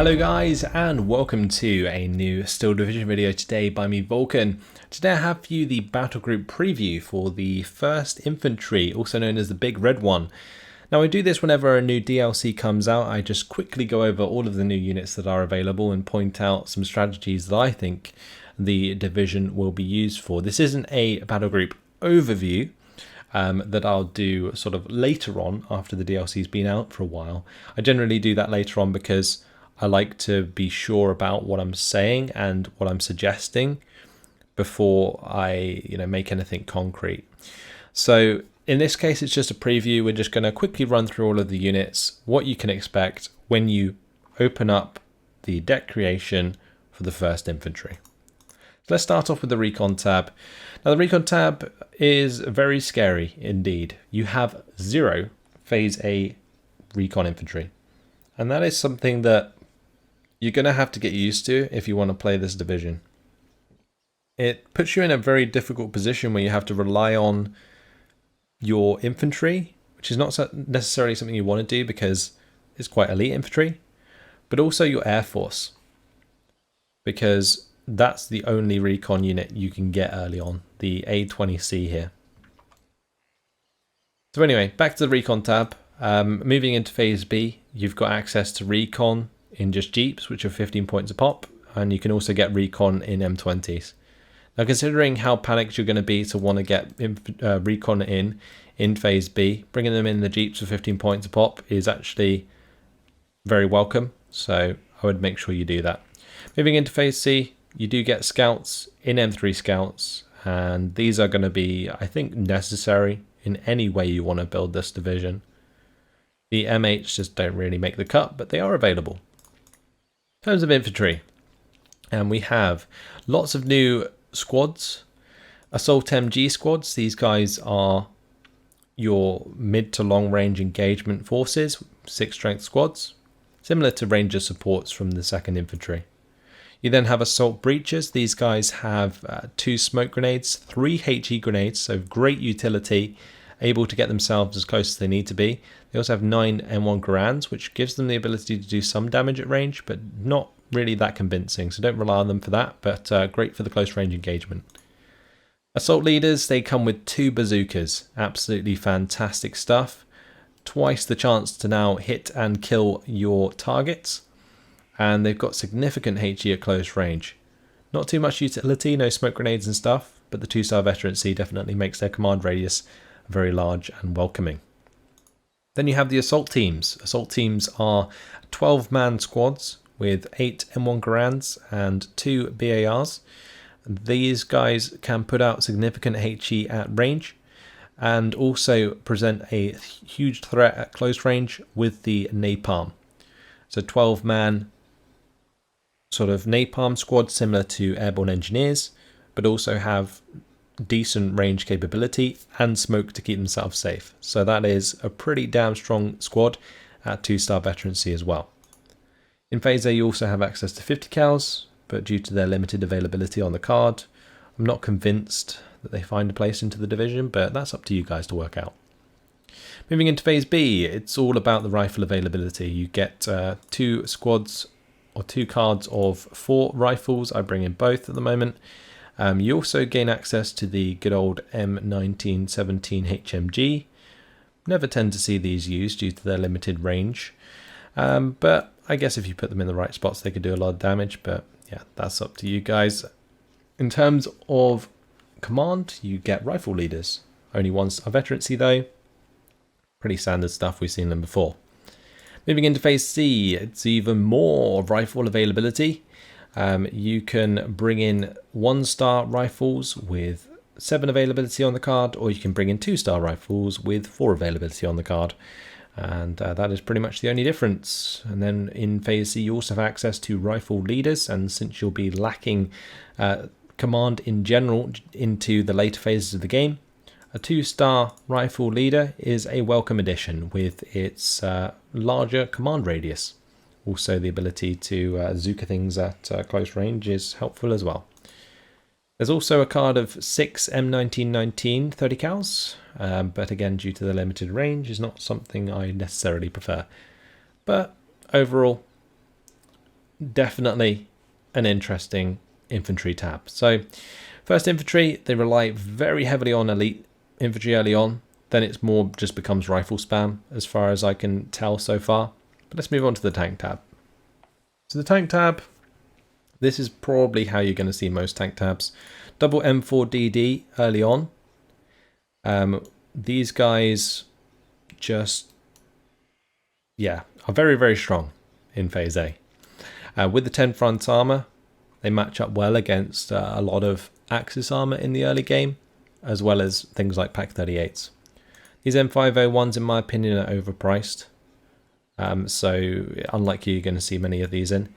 Hello guys, and welcome to a new Steel Division video today by me, Vulcan. Today I have for you the Battlegroup preview for the 1st Infantry, also known as the Big Red One. Now I do this whenever a new DLC comes out. I just quickly go over all of the new units that are available and point out some strategies that I think the division will be used for. This isn't a Battlegroup overview that I'll do sort of later on after the DLC's been out for a while. I generally do that later on because I like to be sure about what I'm saying and what I'm suggesting before I make anything concrete. So in this case, it's just a preview. We're just going to quickly run through all of the units, what you can expect when you open up the deck creation for the 1st Infantry. So let's start off with the Recon tab. Now the Recon tab is very scary indeed. You have 0 Phase A Recon Infantry. And that is something that you're going to have to get used to if you want to play this division. It puts you in a very difficult position where you have to rely on your infantry, which is not necessarily something you want to do because it's quite elite infantry, but also your air force, because that's the only recon unit you can get early on, the A20C here. So anyway, back to the Recon tab. Moving into Phase B, you've got access to Recon in just Jeeps, which are 15 points a pop, and you can also get Recon in M20s. Now, considering how panicked you're going to be to want to get Recon in Phase B, bringing them in the Jeeps for 15 points a pop is actually very welcome, so I would make sure you do that. Moving into Phase C, you do get Scouts in M3 Scouts, and these are going to be, I think, necessary in any way you want to build this division. The M8s just don't really make the cut, but they are available. In terms of infantry, and we have lots of new squads. Assault MG squads, these guys are your mid to long range engagement forces, 6 strength squads, similar to Ranger supports from the 2nd Infantry. You then have assault breachers. These guys have 2 smoke grenades, 3 HE grenades, so great utility, able to get themselves as close as they need to be. They also have 9 M1 Garands, which gives them the ability to do some damage at range, but not really that convincing, so don't rely on them for that, but great for the close range engagement. Assault leaders, they come with 2 bazookas, absolutely fantastic stuff. Twice the chance to now hit and kill your targets, and they've got significant HE at close range. Not too much utility, no smoke grenades and stuff, but the 2-star veterancy definitely makes their command radius very large and welcoming. Then you have the assault teams. Assault teams are 12-man squads with 8 M1 Garands and 2 BARs. These guys can put out significant HE at range and also present a huge threat at close range with the napalm. So 12-man sort of napalm squad, similar to airborne engineers, but also have decent range capability and smoke to keep themselves safe. So that is a pretty damn strong squad at 2-star veterancy as well. In Phase A you also have access to 50 cals, but due to their limited availability on the card, I'm not convinced that they find a place into the division, but that's up to you guys to work out. Moving into Phase B, it's all about the rifle availability. You get 2 squads or 2 cards of 4 rifles. I bring in both at the moment. You also gain access to the good old M1917 HMG. Never tend to see these used due to their limited range. But I guess if you put them in the right spots, they could do a lot of damage. But yeah, that's up to you guys. In terms of command, you get rifle leaders. Only 1-star veterancy though. Pretty standard stuff, we've seen them before. Moving into Phase C, it's even more rifle availability. You can bring in 1-star rifles with 7 availability on the card, or you can bring in 2-star rifles with 4 availability on the card. And that is pretty much the only difference. And then in Phase C you also have access to rifle leaders, and since you'll be lacking command in general into the later phases of the game, a 2-star rifle leader is a welcome addition with its larger command radius. Also the ability to Zuka things at close range is helpful as well. There's also a card of 6 M1919 30 cals, but again due to the limited range is not something I necessarily prefer. But overall, definitely an interesting infantry tab. So first infantry, they rely very heavily on elite infantry early on. Then it's more just becomes rifle spam as far as I can tell so far. But let's move on to the tank tab. So the tank tab, this is probably how you're going to see most tank tabs. Double M4DD early on. These guys just, yeah, are very, very strong in Phase A. With the 10 front armor, they match up well against a lot of Axis armor in the early game, as well as things like Pak 38s. These M501s, in my opinion, are overpriced. So unlikely you're going to see many of these in.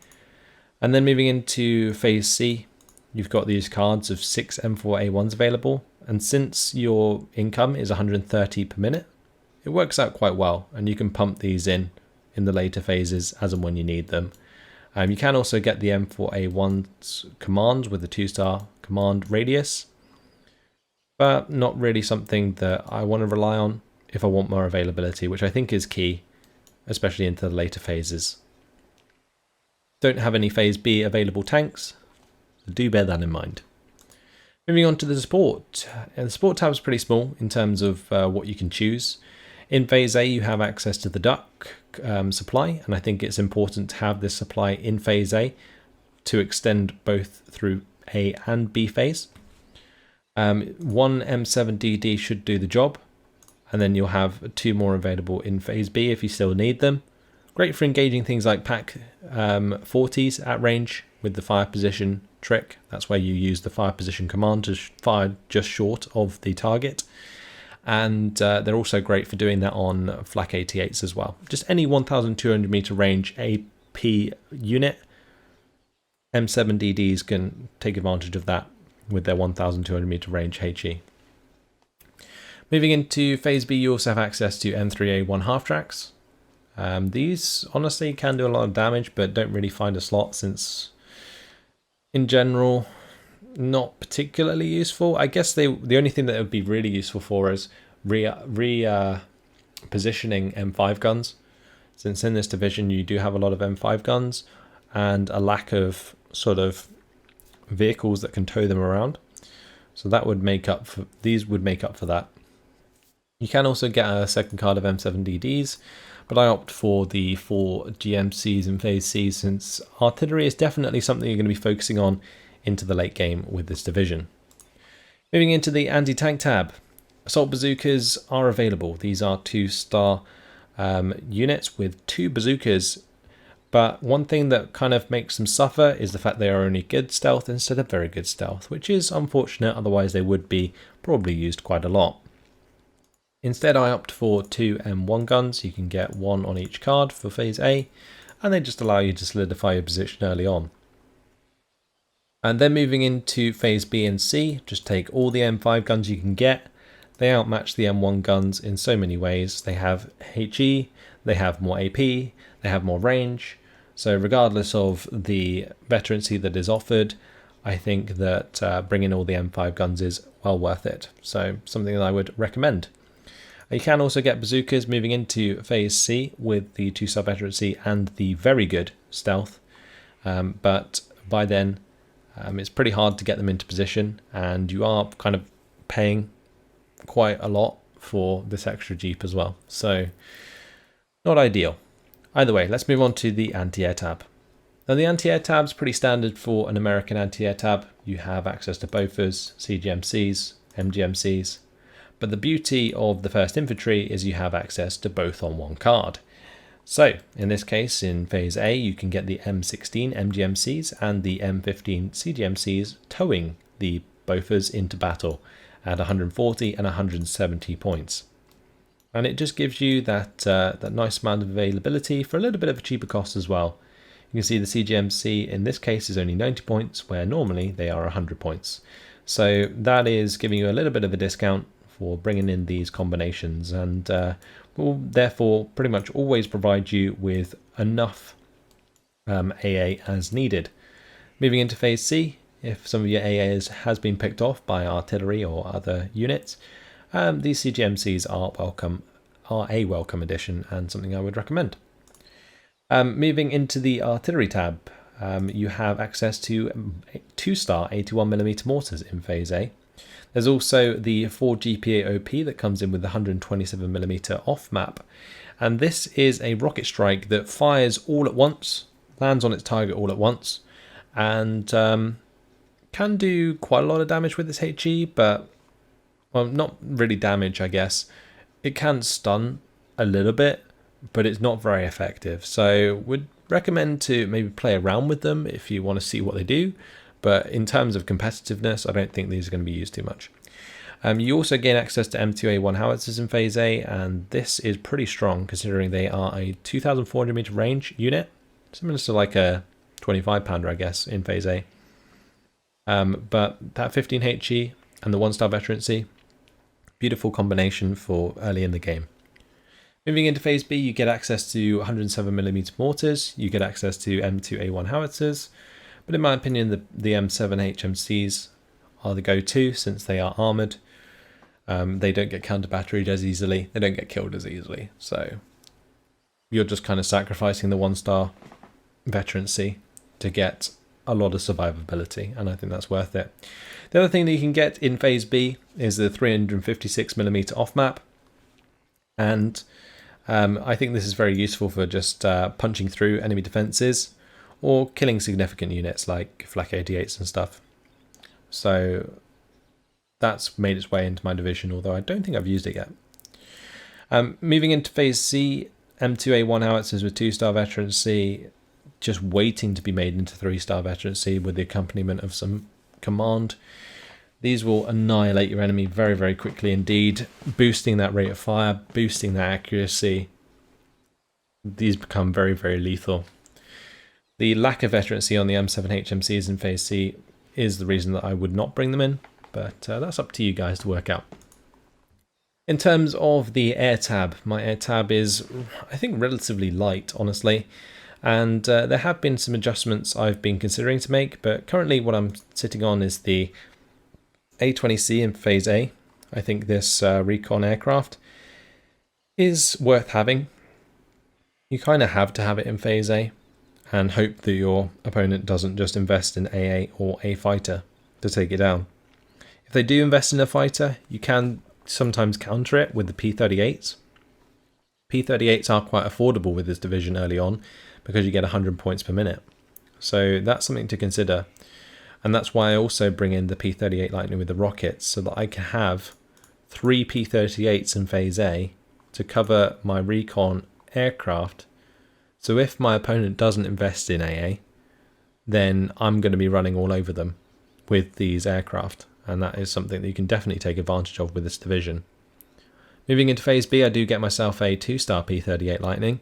And then moving into Phase C, you've got these cards of 6 M4A1s available. And since your income is 130 per minute, it works out quite well. And you can pump these in the later phases as and when you need them. You can also get the M4A1's commands with the 2-star command radius, but not really something that I want to rely on if I want more availability, which I think is key, especially into the later phases. Don't have any Phase B available tanks, so do bear that in mind. Moving on to the support. And the support tab is pretty small in terms of what you can choose. In Phase A, you have access to the duck supply, and I think it's important to have this supply in Phase A to extend both through A and B phase. One M7DD should do the job, and then you'll have 2 more available in Phase B if you still need them. Great for engaging things like Pak 40s at range with the fire position trick. That's where you use the fire position command to fire just short of the target. And they're also great for doing that on Flak 88s as well. Just any 1,200 meter range AP unit, M7DDs can take advantage of that with their 1,200 meter range HE. Moving into Phase B, you also have access to M3A1 half tracks. These honestly can do a lot of damage, but don't really find a slot since, in general, not particularly useful. I guess the only thing that would be really useful for is positioning M5 guns, since in this division you do have a lot of M5 guns and a lack of sort of vehicles that can tow them around. So that would make up for, these would make up for that. You can also get a second card of M7DDs, but I opt for the 4 GMCs in Phase C since artillery is definitely something you're going to be focusing on into the late game with this division. Moving into the anti-tank tab, assault bazookas are available. These are 2-star units with 2 bazookas, but one thing that kind of makes them suffer is the fact they are only good stealth instead of very good stealth, which is unfortunate, otherwise they would be probably used quite a lot. Instead, I opt for 2 M1 guns. You can get 1 on each card for Phase A, and they just allow you to solidify your position early on. And then moving into Phase B and C, just take all the M5 guns you can get. They outmatch the M1 guns in so many ways. They have HE, they have more AP, they have more range. So regardless of the veterancy that is offered, I think that bringing all the M5 guns is well worth it. So something that I would recommend. You can also get bazookas moving into Phase C with the 2-star veterancy and the very good stealth. But by then, it's pretty hard to get them into position, and you are kind of paying quite a lot for this extra Jeep as well. So not ideal. Either way, let's move on to the anti-air tab. Now the anti-air tab is pretty standard for an American anti-air tab. You have access to BOFAs, CGMCs, MGMCs. But the beauty of the 1st Infantry is you have access to both on one card. So in this case, in Phase A, you can get the M16 MGMCs and the M15 CGMCs towing the BOFAs into battle at 140 and 170 points. And it just gives you that nice amount of availability for a little bit of a cheaper cost as well. You can see the CGMC in this case is only 90 points, where normally they are 100 points. So that is giving you a little bit of a discount for bringing in these combinations, and will therefore pretty much always provide you with enough AA as needed. Moving into Phase C, if some of your AAs has been picked off by artillery or other units, these CGMCs are a welcome addition and something I would recommend. Moving into the artillery tab, you have access to 2-star 81mm mortars in Phase A. There's also the 4 GPA OP that comes in with the 127mm off-map. And this is a rocket strike that fires all at once, lands on its target all at once, and can do quite a lot of damage with its HE, but, well, not really damage, I guess. It can stun a little bit, but it's not very effective. So would recommend to maybe play around with them if you want to see what they do. But in terms of competitiveness, I don't think these are going to be used too much. You also gain access to M2A1 howitzers in Phase A, and this is pretty strong considering they are a 2,400 meter range unit, similar to like a 25 pounder, I guess, in Phase A. But that 15 HE and the 1-star veterancy, beautiful combination for early in the game. Moving into Phase B, you get access to 107mm mortars, you get access to M2A1 howitzers, but in my opinion, the M7 HMCs are the go-to since they are armoured. They don't get counter-batteried as easily, they don't get killed as easily, so you're just kind of sacrificing the 1-star veterancy to get a lot of survivability, and I think that's worth it. The other thing that you can get in Phase B is the 356mm off-map, and I think this is very useful for just punching through enemy defences or killing significant units like Flak 88s and stuff. So that's made its way into my division, although I don't think I've used it yet. Moving into Phase C, M2A1 howitzers with 2-star veterancy, just waiting to be made into 3-star veterancy with the accompaniment of some command. These will annihilate your enemy very, very quickly indeed, boosting that rate of fire, boosting that accuracy. These become very, very lethal. The lack of veterancy on the M7 HMCs in Phase C is the reason that I would not bring them in, but that's up to you guys to work out. In terms of the air tab, my air tab is, I think, relatively light, honestly, and there have been some adjustments I've been considering to make, but currently what I'm sitting on is the A20C in Phase A. I think this recon aircraft is worth having. You kind of have to have it in Phase A, and hope that your opponent doesn't just invest in AA or a fighter to take it down. If they do invest in a fighter, you can sometimes counter it with the P38s. P38s are quite affordable with this division early on because you get 100 points per minute. So that's something to consider. And that's why I also bring in the P38 Lightning with the rockets, so that I can have 3 P38s in Phase A to cover my recon aircraft. So if my opponent doesn't invest in AA, then I'm going to be running all over them with these aircraft. And that is something that you can definitely take advantage of with this division. Moving into Phase B, I do get myself a 2-star P38 Lightning,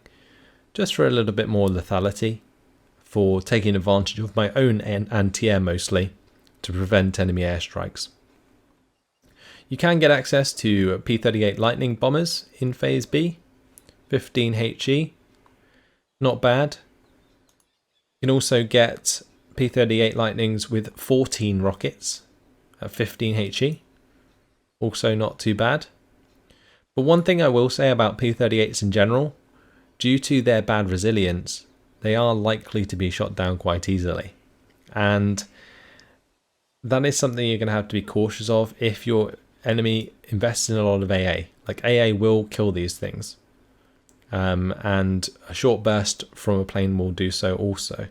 just for a little bit more lethality, for taking advantage of my own anti-air mostly, to prevent enemy airstrikes. You can get access to P38 Lightning bombers in Phase B, 15 HE, not bad. You can also get P38 Lightnings with 14 rockets at 15 HE, also not too bad. But one thing I will say about P38s in general, due to their bad resilience, they are likely to be shot down quite easily. And that is something you're going to have to be cautious of if your enemy invests in a lot of AA. Like, AA will kill these things. And a short burst from a plane will do so also.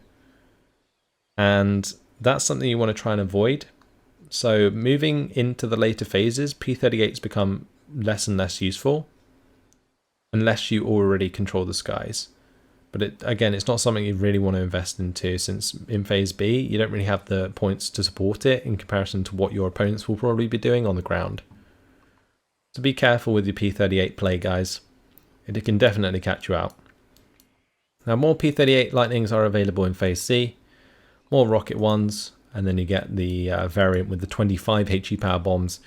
And that's something you want to try and avoid. So moving into the later phases, P38s become less and less useful unless you already control the skies. But again, it's not something you really want to invest into, since in Phase B, you don't really have the points to support it in comparison to what your opponents will probably be doing on the ground. So be careful with your P38 play, guys. It can definitely catch you out. Now, more P38 Lightnings are available in Phase C, more rocket ones, and then you get the variant with the 25 HE power bombs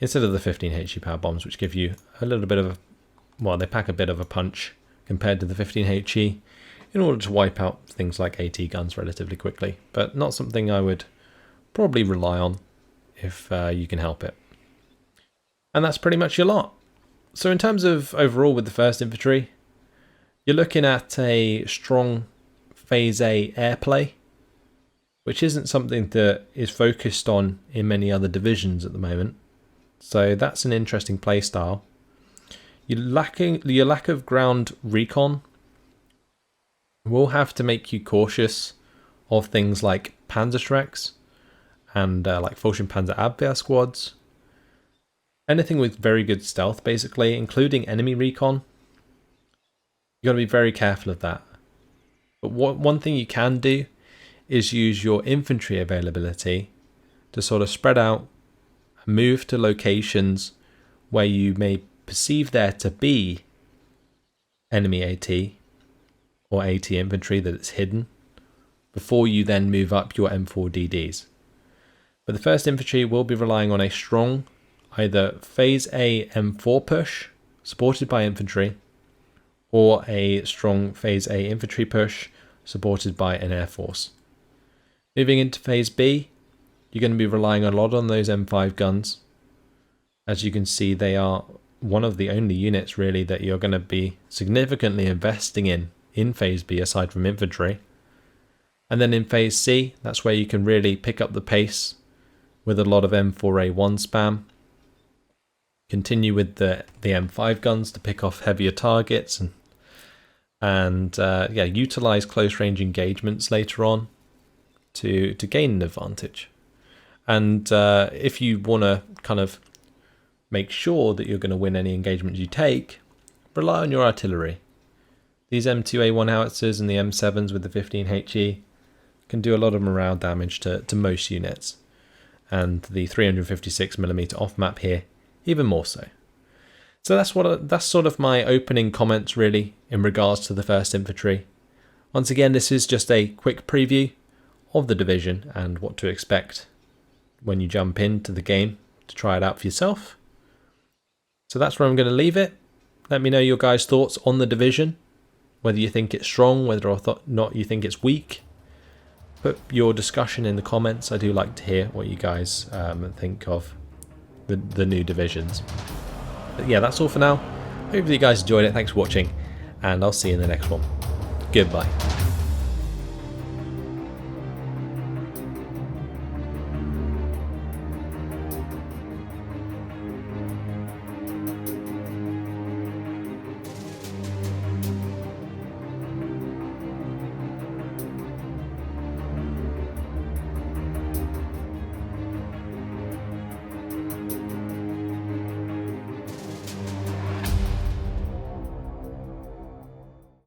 instead of the 15 HE power bombs, which give you a little bit of a, well, they pack a bit of a punch compared to the 15 HE in order to wipe out things like AT guns relatively quickly, but not something I would probably rely on if you can help it. And that's pretty much your lot. So in terms of overall with the 1st Infantry, you're looking at a strong Phase A airplay which isn't something that is focused on in many other divisions at the moment. So that's an interesting playstyle. Your lack of ground recon will have to make you cautious of things like Panzerschrecks and like VulcanHDGaming squads. Anything with very good stealth, basically, including enemy recon. You got to be very careful of that. But one thing you can do is use your infantry availability to sort of spread out and move to locations where you may perceive there to be enemy AT or AT infantry that it's hidden, before you then move up your M4DDs. But the 1st Infantry will be relying on a strong either Phase A M4 push supported by infantry, or a strong Phase A infantry push supported by an air force. Moving into Phase B, you're going to be relying a lot on those M5 guns. As you can see, they are one of the only units really that you're going to be significantly investing in Phase B aside from infantry. And then in Phase C, that's where you can really pick up the pace with a lot of M4A1 spam. Continue with the M5 guns to pick off heavier targets and utilize close range engagements later on to gain an advantage. And if you want to kind of make sure that you're going to win any engagements you take, rely on your artillery. These M2A1 howitzers and the M7s with the 15HE can do a lot of morale damage to most units, and the 356mm off map here even more so. So that's sort of my opening comments really in regards to the 1st Infantry. Once again, this is just a quick preview of the division and what to expect when you jump into the game to try it out for yourself. So that's where I'm going to leave it. Let me know your guys' thoughts on the division, whether you think it's strong, whether or not you think it's weak. Put your discussion in the comments. I do like to hear what you guys think of the new divisions. But yeah, that's all for now. Hopefully you guys enjoyed it. Thanks for watching, and I'll see you in the next one. Goodbye.